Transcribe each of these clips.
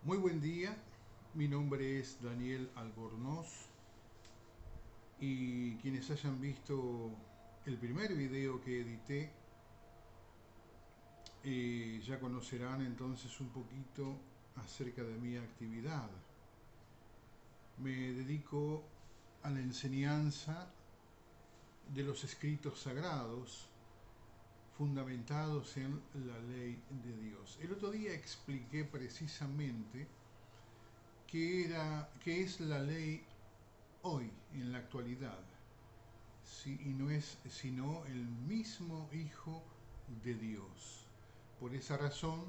Muy buen día, mi nombre es Daniel Albornoz y quienes hayan visto el primer video que edité ya conocerán entonces un poquito acerca de mi actividad. Me dedico a la enseñanza de los escritos sagrados fundamentados en la ley de Dios. El otro día expliqué precisamente qué es la ley hoy, en la actualidad, sí, y no es sino el mismo Hijo de Dios. Por esa razón,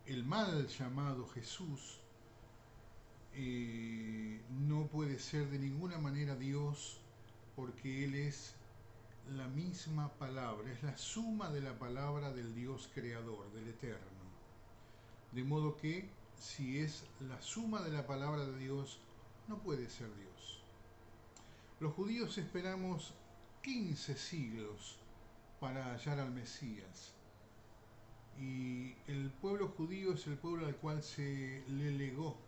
el mal llamado Jesús no puede ser de ninguna manera Dios, porque Él es la misma palabra, es la suma de la palabra del Dios creador, del Eterno. De modo que si es la suma de la palabra de Dios, no puede ser Dios. Los judíos esperamos 15 siglos para hallar al Mesías. Y el pueblo judío es el pueblo al cual se le legó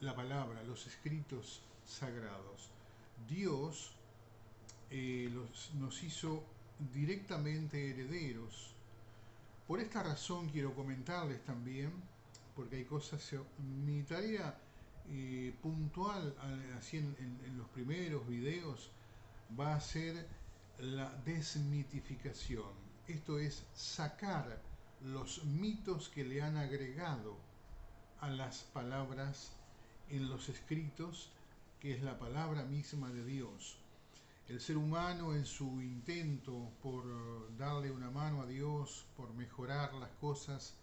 la palabra, los escritos sagrados. Dios nos hizo directamente herederos. Por esta razón quiero comentarles también, porque hay cosas, mi tarea puntual, así en los primeros videos, va a ser la desmitificación. Esto es sacar los mitos que le han agregado a las palabras en los escritos, que es la palabra misma de Dios. El ser humano, en su intento por darle una mano a Dios, por mejorar las cosas,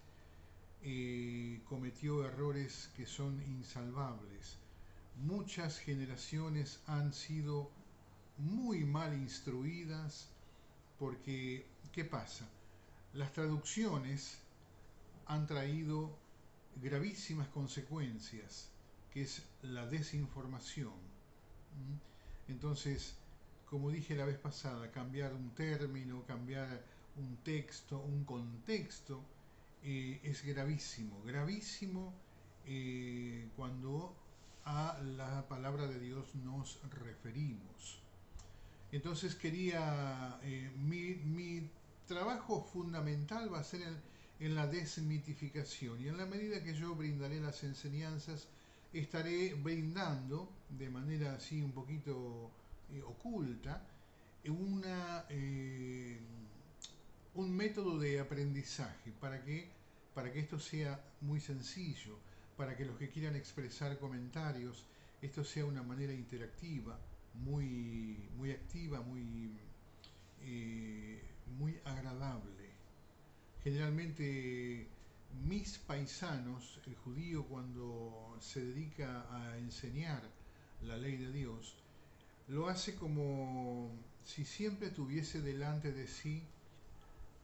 cometió errores que son insalvables. Muchas generaciones han sido muy mal instruidas porque, ¿qué pasa? Las traducciones han traído gravísimas consecuencias, que es la desinformación. Entonces, como dije la vez pasada, cambiar un término, cambiar un texto, un contexto, es gravísimo, gravísimo cuando a la palabra de Dios nos referimos. Entonces mi trabajo fundamental va a ser en la desmitificación, y en la medida que yo brindaré las enseñanzas, estaré brindando de manera así un poquito oculta una, un método de aprendizaje para que esto sea muy sencillo, para que los que quieran expresar comentarios, esto sea una manera interactiva, muy activa, muy agradable. Generalmente mis paisanos, el judío cuando se dedica a enseñar la ley de Dios, lo hace como si siempre tuviese delante de sí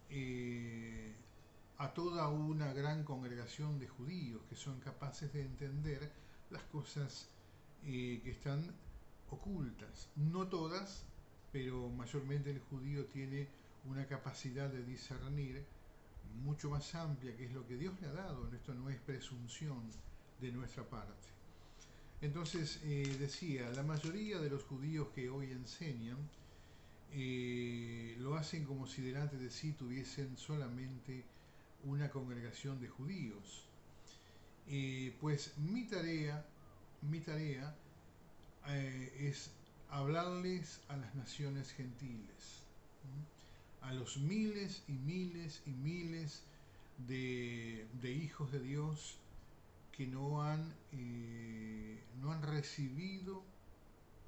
eh, a toda una gran congregación de judíos que son capaces de entender las cosas que están ocultas. No todas, pero mayormente el judío tiene una capacidad de discernir mucho más amplia, que es lo que Dios le ha dado. Esto no es presunción de nuestra parte. Entonces decía, la mayoría de los judíos que hoy enseñan lo hacen como si delante de sí tuviesen solamente una congregación de judíos. Pues mi tarea es hablarles a las naciones gentiles, a los miles y miles y miles de hijos de Dios que no han recibido,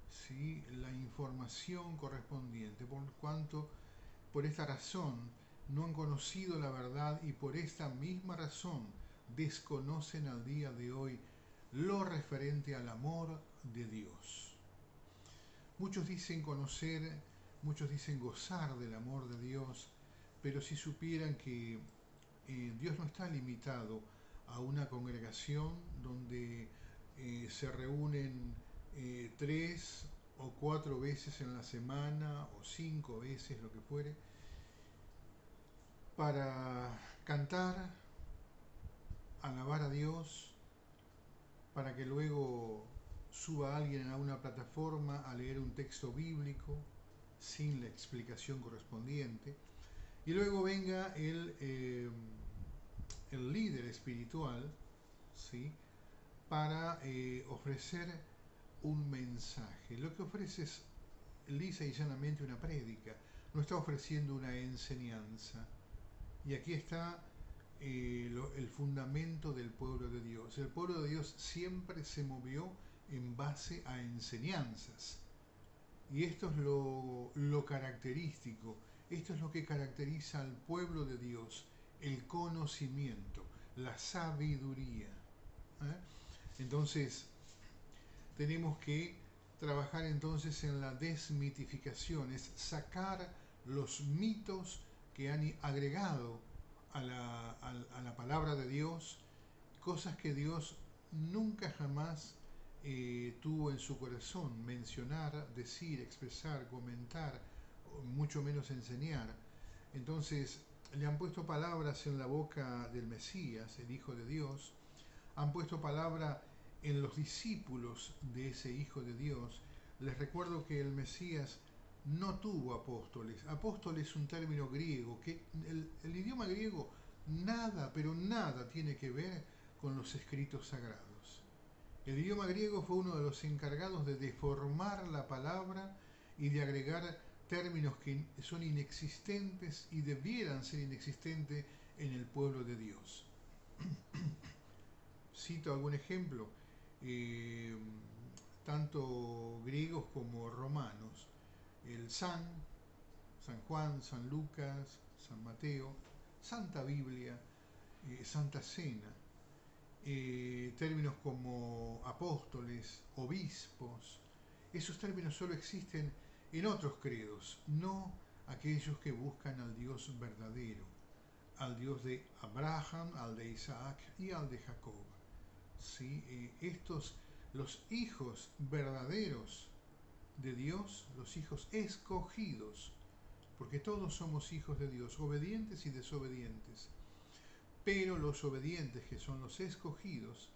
¿sí?, la información correspondiente, por cuanto por esta razón no han conocido la verdad, y por esta misma razón desconocen al día de hoy lo referente al amor de Dios. Muchos dicen conocer, muchos dicen gozar del amor de Dios, pero si supieran que Dios no está limitado a una congregación donde se reúnen 3 o 4 veces en la semana, o 5 veces, lo que fuere, para cantar, alabar a Dios para que luego suba alguien a una plataforma a leer un texto bíblico sin la explicación correspondiente, y luego venga el líder espiritual, ¿sí?, para ofrecer un mensaje. Lo que ofrece es lisa y llanamente una prédica, no está ofreciendo una enseñanza. Y aquí está el fundamento del pueblo de Dios. El pueblo de Dios siempre se movió en base a enseñanzas. Y esto es lo característico, esto es lo que caracteriza al pueblo de Dios, el conocimiento, la sabiduría. Entonces, tenemos que trabajar entonces en la desmitificación, es sacar los mitos que han agregado a la palabra de Dios, cosas que Dios nunca jamás tuvo en su corazón mencionar, decir, expresar, comentar, mucho menos enseñar. Entonces le han puesto palabras en la boca del Mesías, el Hijo de Dios, han puesto palabra en los discípulos de ese Hijo de Dios. Les recuerdo que el Mesías no tuvo apóstoles. Apóstol es un término griego, que el idioma griego nada, pero nada tiene que ver con los escritos sagrados. El idioma griego fue uno de los encargados de deformar la palabra y de agregar términos que son inexistentes y debieran ser inexistentes en el pueblo de Dios. Cito algún ejemplo, tanto griegos como romanos. El San Juan, San Lucas, San Mateo, Santa Biblia, Santa Cena. Términos como apóstoles, obispos, esos términos solo existen en otros credos, no aquellos que buscan al Dios verdadero, al Dios de Abraham, al de Isaac y al de Jacob. ¿Sí? Los hijos verdaderos de Dios, los hijos escogidos, porque todos somos hijos de Dios, obedientes y desobedientes. Pero los obedientes, que son los escogidos,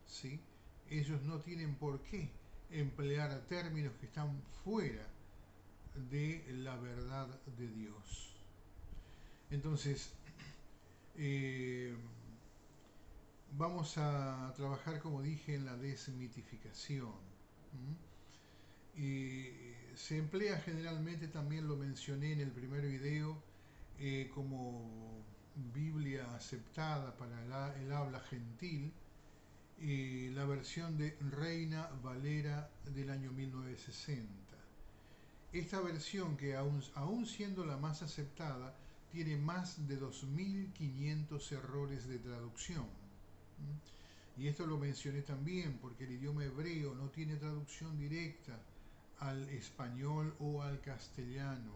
¿sí?, ellos no tienen por qué emplear términos que están fuera de la verdad de Dios. Entonces, vamos a trabajar, como dije, en la desmitificación. Se emplea generalmente, también lo mencioné en el primer video, como Biblia aceptada para el habla gentil, la versión de Reina Valera del año 1960. Esta versión, que aún siendo la más aceptada, tiene más de 2.500 errores de traducción. Y esto lo mencioné también porque el idioma hebreo no tiene traducción directa al español o al castellano.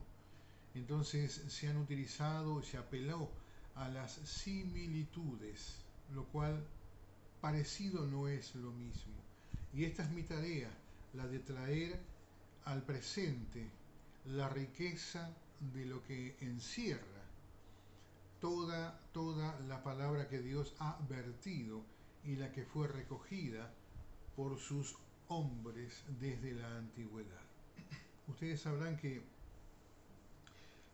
Entonces se han utilizado, se apeló a las similitudes, lo cual parecido no es lo mismo. Y esta es mi tarea, la de traer al presente la riqueza de lo que encierra toda la palabra que Dios ha vertido y la que fue recogida por sus hombres desde la antigüedad. Ustedes sabrán que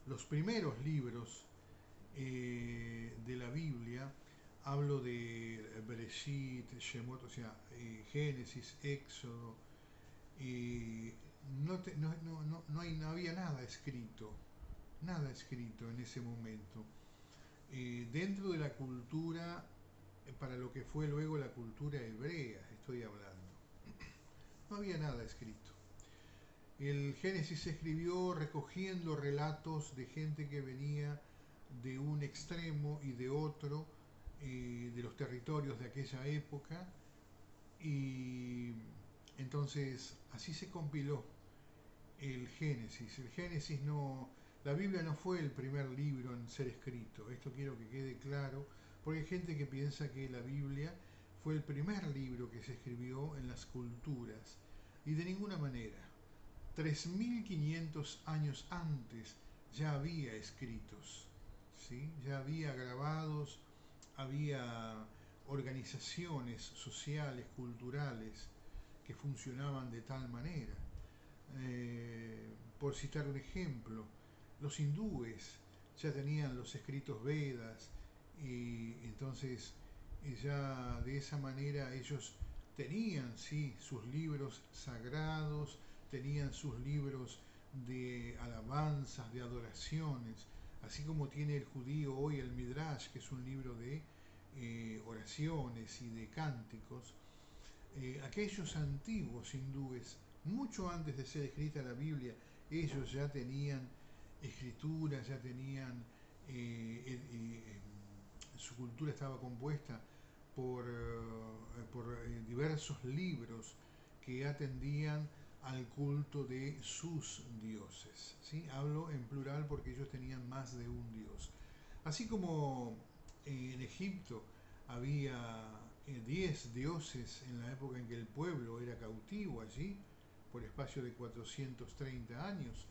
los primeros libros de la Biblia, hablo de Bereshit, Shemot, o sea, Génesis, Éxodo, no había nada escrito en ese momento. Dentro de la cultura, para lo que fue luego la cultura hebrea, estoy hablando, no había nada escrito. El Génesis se escribió recogiendo relatos de gente que venía de un extremo y de otro, de los territorios de aquella época, y entonces así se compiló el Génesis. La Biblia no fue el primer libro en ser escrito, esto quiero que quede claro, porque hay gente que piensa que la Biblia fue el primer libro que se escribió en las culturas, y de ninguna manera. 3.500 años antes ya había escritos, ¿sí? Ya había grabados, había organizaciones sociales, culturales, que funcionaban de tal manera. Por citar un ejemplo, los hindúes ya tenían los escritos Vedas y entonces ya de esa manera ellos tenían, sí, sus libros sagrados, tenían sus libros de alabanzas, de adoraciones, así como tiene el judío hoy el Midrash, que es un libro de oraciones y de cánticos. Aquellos antiguos hindúes, mucho antes de ser escrita la Biblia, ellos ya tenían escritura, ya tenían, su cultura estaba compuesta por diversos libros que atendían al culto de sus dioses. ¿Sí? Hablo en plural porque ellos tenían más de un dios. Así como en Egipto había 10 dioses en la época en que el pueblo era cautivo allí, por espacio de 430 años,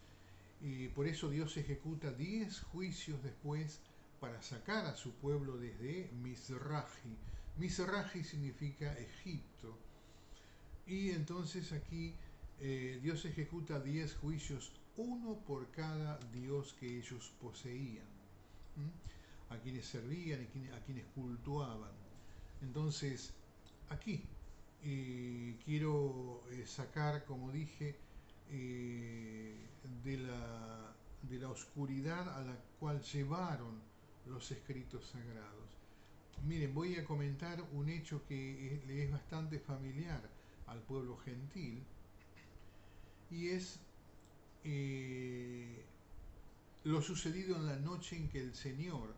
y por eso Dios ejecuta 10 juicios después para sacar a su pueblo desde Mizrahi. Mizrahi significa Egipto. Y entonces aquí Dios ejecuta 10 juicios, uno por cada dios que ellos poseían, a quienes servían y a quienes cultuaban. Entonces, aquí quiero sacar, como dije, de la oscuridad a la cual llevaron los escritos sagrados. Miren, voy a comentar un hecho que le es bastante familiar al pueblo gentil, y es lo sucedido en la noche en que el Señor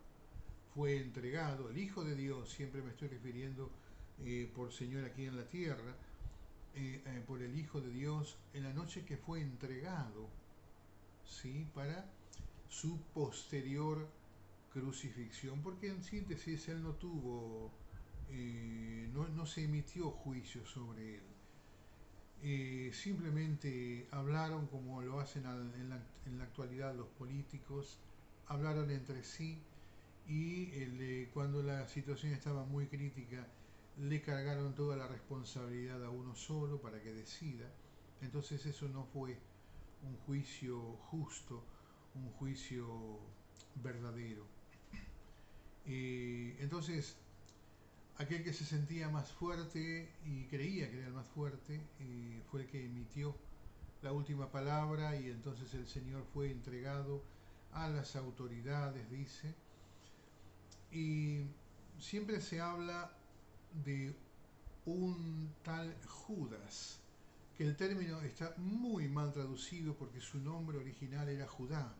fue entregado, el Hijo de Dios, siempre me estoy refiriendo por Señor aquí en la tierra, por el Hijo de Dios, en la noche que fue entregado, ¿sí? Para su posterior crucifixión, porque en síntesis él no tuvo, no se emitió juicio sobre él. Simplemente hablaron como lo hacen en la actualidad los políticos, hablaron entre sí y cuando la situación estaba muy crítica le cargaron toda la responsabilidad a uno solo para que decida. Entonces eso no fue un juicio justo, un juicio verdadero. Entonces aquel que se sentía más fuerte y creía que era el más fuerte fue el que emitió la última palabra, y entonces el Señor fue entregado a las autoridades, dice. Y siempre se habla de un tal Judas, que el término está muy mal traducido porque su nombre original era Judá.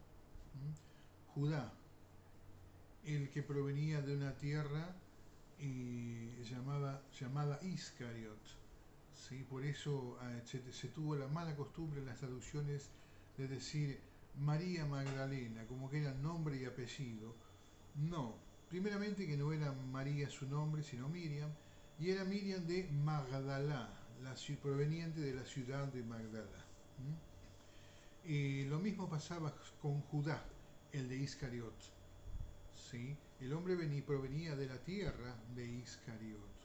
Judá, el que provenía de una tierra llamada Iscariot. ¿Sí? Por eso se tuvo la mala costumbre en las traducciones de decir María Magdalena, como que era nombre y apellido. No, primeramente que no era María su nombre, sino Miriam, y era Miriam de Magdalá, proveniente de la ciudad de Magdala. Lo mismo pasaba con Judá, el de Iscariot. ¿Sí? El hombre provenía de la tierra de Iscariot.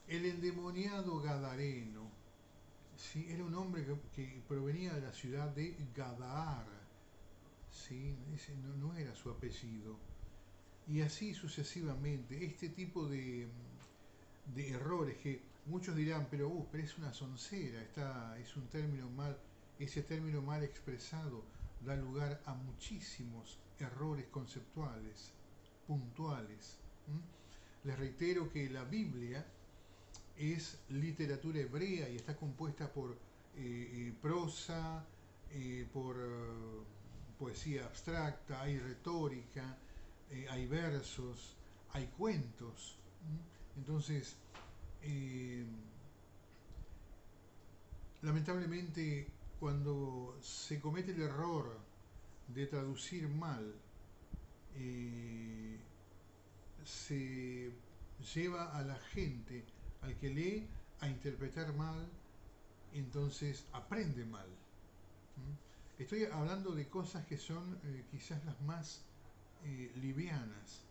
El endemoniado Gadareno, ¿sí? Era un hombre que provenía de la ciudad de Gadar. ¿Sí? Ese no era su apellido. Y así sucesivamente. Este tipo de errores que muchos dirán, pero es una soncera, es un término mal, ese término mal expresado da lugar a muchísimos errores conceptuales, puntuales. Les reitero que la Biblia es literatura hebrea y está compuesta por prosa, por poesía abstracta, hay retórica, hay versos, hay cuentos. Entonces, lamentablemente, cuando se comete el error de traducir mal, se lleva a la gente, al que lee, a interpretar mal, entonces aprende mal. Estoy hablando de cosas que son quizás las más livianas.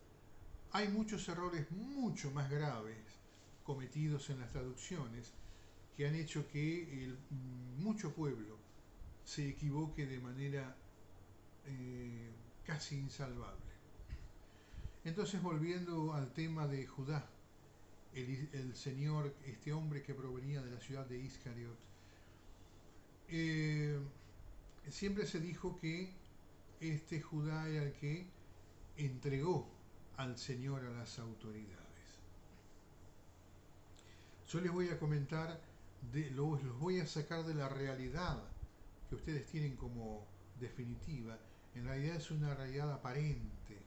Hay muchos errores mucho más graves cometidos en las traducciones que han hecho que mucho pueblo se equivoque de manera casi insalvable. Entonces, volviendo al tema de Judá, el señor, este hombre que provenía de la ciudad de Iscariot, siempre se dijo que este Judá era el que entregó al Señor a las autoridades. Yo les voy a comentar, los voy a sacar de la realidad que ustedes tienen como definitiva. En realidad es una realidad aparente.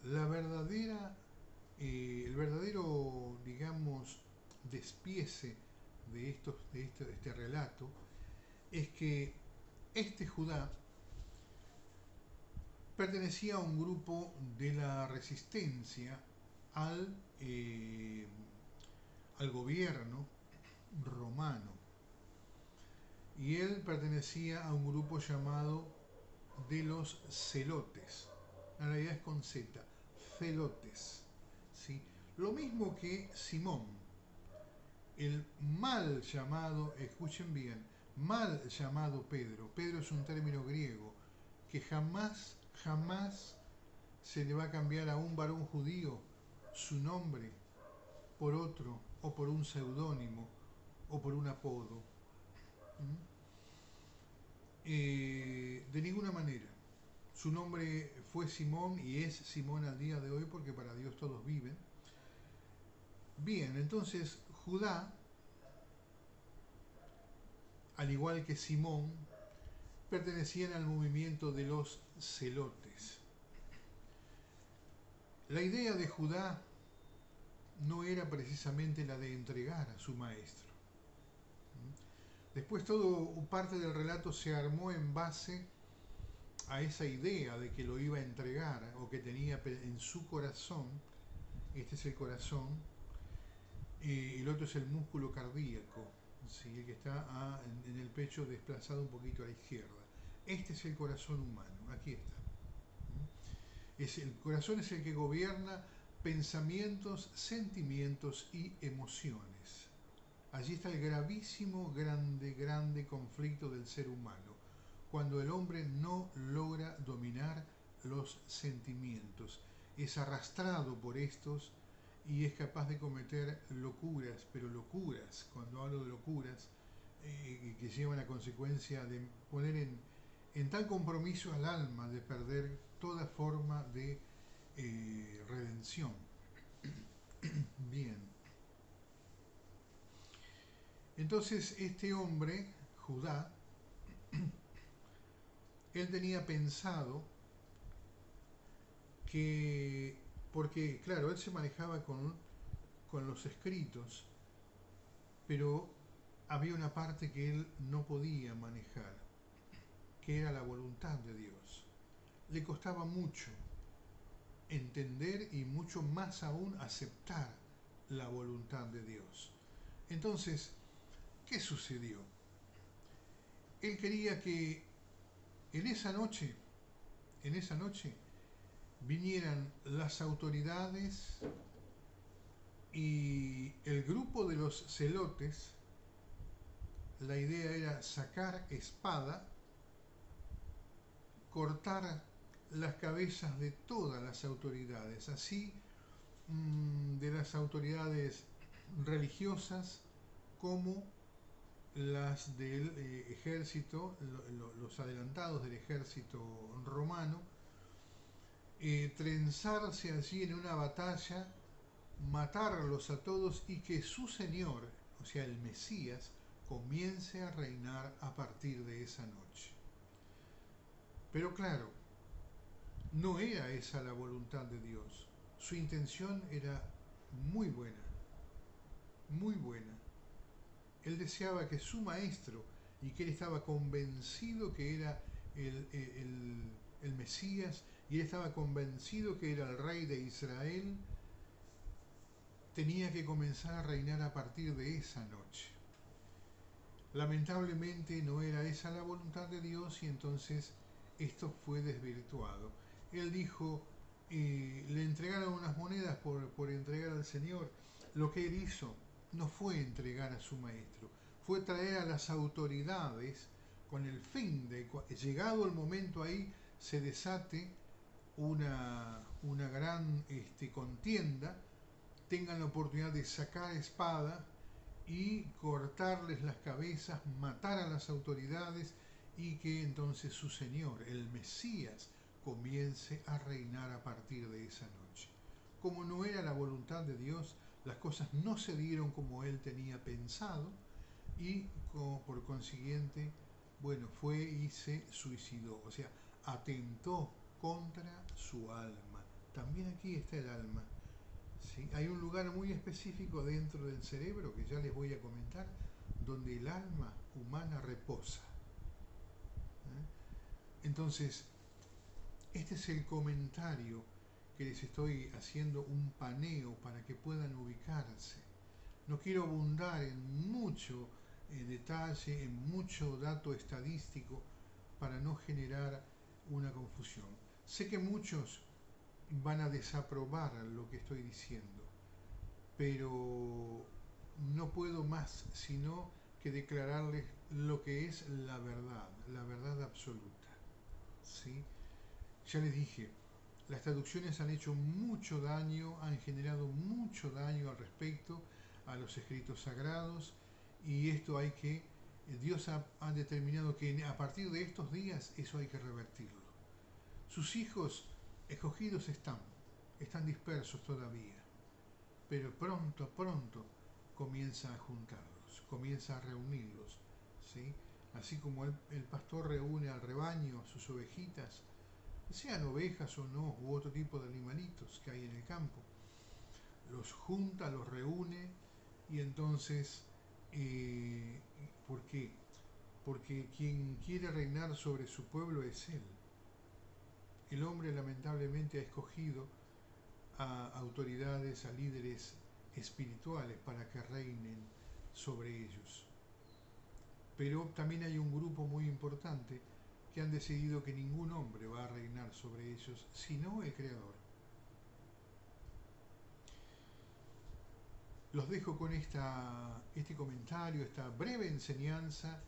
La verdadera, el verdadero, digamos, despiece de este relato es que este Judá pertenecía a un grupo de la resistencia al, eh, al gobierno romano. Y él pertenecía a un grupo llamado de los celotes. En realidad es con Z, celotes. ¿Sí? Lo mismo que Simón, el mal llamado, escuchen bien, mal llamado Pedro. Pedro es un término griego que jamás se le va a cambiar a un varón judío su nombre por otro, o por un seudónimo, o por un apodo. De ninguna manera. Su nombre fue Simón y es Simón al día de hoy porque para Dios todos viven. Bien, entonces Judá, al igual que Simón, pertenecían al movimiento de los celotes. La idea de Judá no era precisamente la de entregar a su maestro. Después todo parte del relato se armó en base a esa idea de que lo iba a entregar o que tenía en su corazón. Este es el corazón, el otro es el músculo cardíaco, ¿sí? El que está en el pecho desplazado un poquito a la izquierda. Este es el corazón humano, aquí está. El corazón es el que gobierna pensamientos, sentimientos y emociones. Allí está el gravísimo, grande conflicto del ser humano, cuando el hombre no logra dominar los sentimientos, es arrastrado por estos y es capaz de cometer locuras, pero locuras, cuando hablo de locuras, que llevan a consecuencia de poner en tal compromiso al alma de perder toda forma de redención. Bien. Entonces este hombre, Judá, él tenía pensado que, porque claro, él se manejaba con los escritos, pero había una parte que él no podía manejar, que era la voluntad de Dios. Le costaba mucho entender y mucho más aún aceptar la voluntad de Dios. Entonces, ¿qué sucedió? Él quería que en esa noche, vinieran las autoridades y el grupo de los celotes. La idea era sacar espada, cortar las cabezas de todas las autoridades, así de las autoridades religiosas como las del ejército, los adelantados del ejército romano, trenzarse allí en una batalla, matarlos a todos y que su Señor, o sea, el Mesías, comience a reinar a partir de esa noche. Pero claro, no era esa la voluntad de Dios. Su intención era muy buena, muy buena. Él deseaba que su maestro, y que él estaba convencido que era el Mesías, y él estaba convencido que era el rey de Israel, tenía que comenzar a reinar a partir de esa noche. Lamentablemente no era esa la voluntad de Dios y entonces esto fue desvirtuado. Él dijo, le entregaron unas monedas por entregar al Señor. Lo que él hizo no fue entregar a su maestro, fue traer a las autoridades con el fin de, llegado el momento ahí, se desate una gran contienda, tengan la oportunidad de sacar espada y cortarles las cabezas, matar a las autoridades y que entonces su Señor, el Mesías, comience a reinar a partir de esa noche. Como no era la voluntad de Dios, las cosas no se dieron como él tenía pensado y por consiguiente, bueno, fue y se suicidó, o sea, atentó contra su alma. También aquí está el alma. ¿Sí? Hay un lugar muy específico dentro del cerebro que ya les voy a comentar, donde el alma humana reposa. Entonces, este es el comentario que les estoy haciendo, un paneo para que puedan ubicarse. No quiero abundar en mucho detalle, en mucho dato estadístico para no generar una confusión. Sé que muchos van a desaprobar lo que estoy diciendo, pero no puedo más sino que declararles lo que es la verdad absoluta. ¿Sí? Ya les dije, las traducciones han hecho mucho daño, han generado mucho daño al respecto a los escritos sagrados y esto hay que, Dios ha determinado que a partir de estos días eso hay que revertirlo. Sus hijos escogidos están dispersos todavía, pero pronto comienza a juntarlos, comienza a reunirlos, ¿sí? Así como el pastor reúne al rebaño, sus ovejitas, sean ovejas o no, u otro tipo de animalitos que hay en el campo, los junta, los reúne y entonces, ¿por qué? Porque quien quiere reinar sobre su pueblo es Él. El hombre lamentablemente ha escogido a autoridades, a líderes espirituales para que reinen sobre ellos. Pero también hay un grupo muy importante que han decidido que ningún hombre va a reinar sobre ellos, sino el Creador. Los dejo con este comentario, esta breve enseñanza